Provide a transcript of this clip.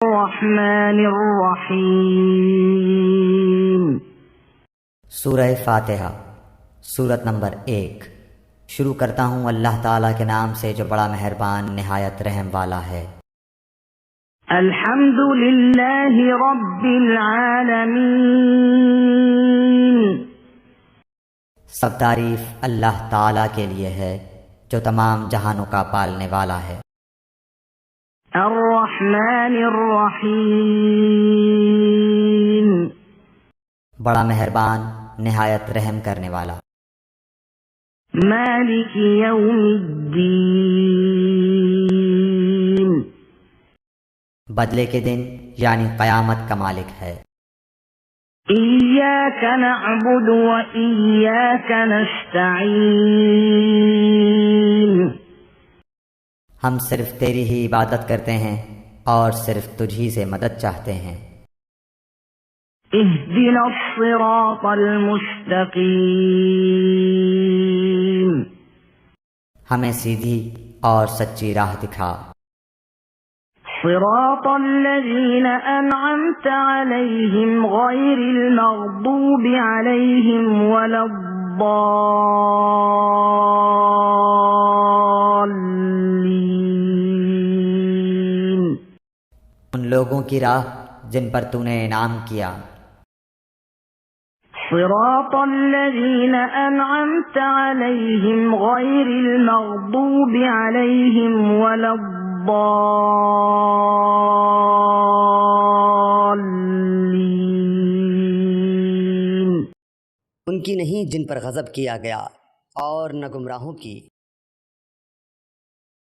الرحمن الرحیم۔ سورہ فاتحہ، سورت نمبر 1۔ شروع کرتا ہوں اللہ تعالیٰ کے نام سے جو بڑا مہربان نہایت رحم والا ہے۔ الحمد للہ رب العالمین۔ سب تعریف اللہ تعالیٰ کے لیے ہے جو تمام جہانوں کا پالنے والا ہے۔ الرحمن الرحیم۔ بڑا مہربان نہایت رحم کرنے والا۔ مالک یوم الدین۔ بدلے کے دن یعنی قیامت کا مالک ہے۔ ایاک نعبد و ایاک نستعین۔ ہم صرف تیری ہی عبادت کرتے ہیں اور صرف تجھی سے مدد چاہتے ہیں۔ اہدنا الصراط المستقیم۔ ہمیں سیدھی اور سچی راہ دکھا۔ صراط الذین انعمت علیہم غیر المغضوب علیہم ولا الضالین۔ ان لوگوں کی راہ جن پر تو نے انعام کیا۔ صراط الذین انعمت علیہم غیر المغضوب علیہم ولا الضالین۔ ان کی نہیں جن پر غضب کیا گیا، اور نہ گمراہوں کی۔